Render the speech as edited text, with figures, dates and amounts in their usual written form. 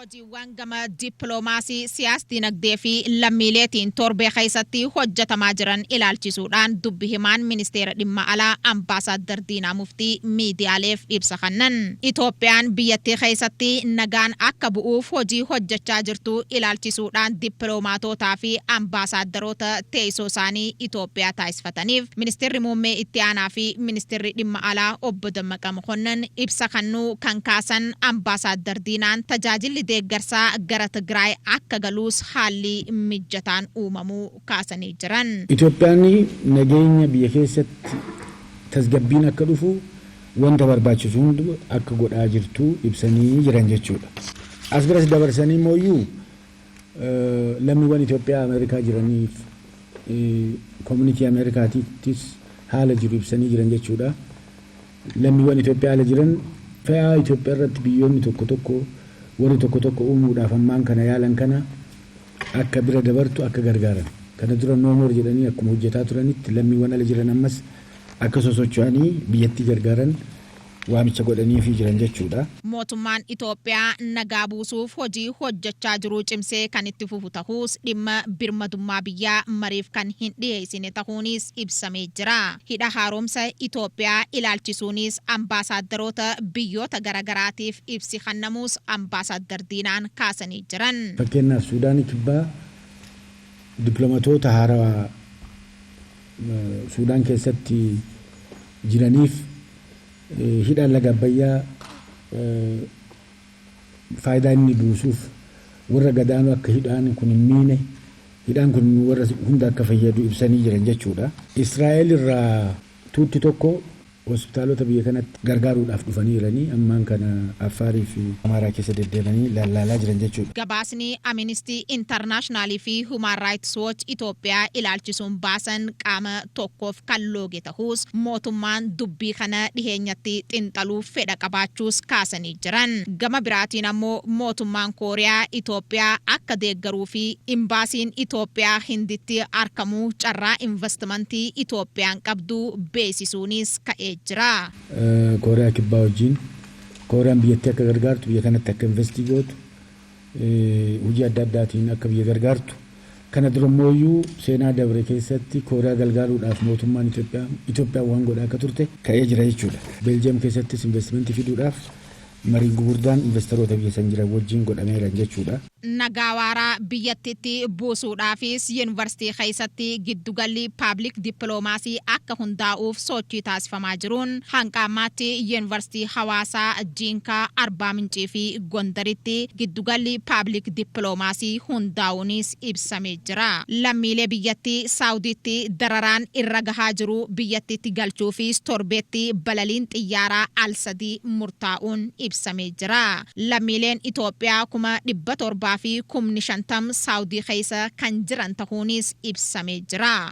Hojiiwwan gama dippiloomaasii siyaas dinagdee fi lammiileetiin torbee keessatti hojjetamaa jiran ilaalchisuudhaan dubbi himaan ministeera dhimma alaa ambaasaadar Diinaa Muftii miidiyaaleef ibsa kennan. Itoophiyaan biyyattii keessatti nagaan akka bu'uuf hojii hojjechaa jirtu ilaalchisuudhaan dippiloomaatotaa fi ambaasaadarota teessoo isaanii Itoophiyaa taasifataniif ministeerri muummee itti aanaa fi ministeerri dhimma alaa obbo Dammaqa Mokonnon ibsa kennuu kan kaasan ambaasaadar Diinaan tajaajilli deeggarsaa gara Tigraay akka galuus haalli mijataan uumamuu kaasanii jiran. Itoophiyaan nageenya biyya keessatti tasgabbiin akka dhufu wanta barbaachisu hundi akka godhaa jirtu ibsanii jiran jechuudha. As biras dabarsanii mooyyuu lammiiwwan Itoophiyaa Ameerikaa jiraniif community Ameerikaattis haala jiru ibsanii jiran jechuudha. Lammiiwwan Itoophiyaa ala jiran fa'aa Itoophiyaa irratti biyyoonni tokko warri tokko uumuudhaaf ammaan kana yaalan kana akka bira dabartu akka gargaaran. Kana dura noomoor jedhanii akkuma hojjetaa turanitti lammiiwwan ala jiran ammas akka sosocho'anii biyyattii gargaaran waamicha godhanii fi jiran jechuudha. Mootummaan Itoophiyaa nagaa buusuuf hojii hojjechaa jiru cimsee kan itti fufu ta'uus dhimma birmadummaa biyyaa mariif kan hin dhiyeessine ta'uunis ibsamee jira. Hidha haaromsa Itoophiyaa ilaalchisuunis ambaasaadarota biyyoota garagaraatiif ibsi kennamuus ambaasaadar Diinaan kaasanii jiran. Fakkeenyaaf Suudaanii kibbaa dippiloomaatoota haarawaa Suudaan keessatti jiraniif hidhaan laga Abbayyaa faayidaa inni buusuuf warra gadaanuu akka hidhaan kun hin miine hidhaan kun warra hunda akka fayyadu ibsanii jiran jechuudha. Israa'el irraa tuutti tokko hospitaalota biyya kanatti gargaaruudhaaf dhufanii jiranii ammaan kana Affaarii fi Amaaraa keessa deddeemanii laalaa jiran jechuudha. Gabaasni Amnesty International fi Human Rights Watch Itoophiyaa ilaalchisuun baasan qaama tokkoof kan looge ta'uus mootummaan dubbii kana dhiheenyatti xinxaluuf fedha qabaachuus kaasanii jiran. Gama biraatiin ammoo mootummaan Kooriyaa Itoophiyaa akka deeggaruu fi imbaasiin Itoophiyaa Hinditti argamuu carraa investimentii Itoophiyaan qabdu beeksisuunis ka'ee jira. Kooriyaa kibbaa wajjin Kooriyaan biyyattii akka gargaartu biyya kanatti akka investii gootu hojii adda addaatiin akka biyya gargaartu kana durumooyyuu seenaa dabre keessatti Kooriyaa gargaaruudhaaf mootummaan Itoophiyaa waan godhaa akka turte ka'ee jira jechuudha. Beeljiyeem keessattis investimentii fiduudhaaf mariin gurguddaan investoroota biyya san jiran wajjin godhameera jechuudha. Nagaa waaraa biyyattiitti buusuudhaafis yuunivarsiitii keessatti giddugalli paabliik dippiloomaasii akka hundaa'uuf sochii taasifamaa jiruun hanga ammaatti yuunivarsiitii Hawaasaa, Jiinkaa, Arbaa Mincii fi Gondaritti giddugalli paabliik dippiloomaasii hundaa'uunis ibsamee jira. Lammiilee biyyattii Saawudiitti dararaan irra gahaa jiru biyyattiitti galchuufis torbeetti balaliin xiyyaaraa al-sadii murtaa'uun ibsamee jira. Lammiileen Itoophiyaa 700 fi 50 Saawudii keessa kan jiran ta'uunis ibsamee jira.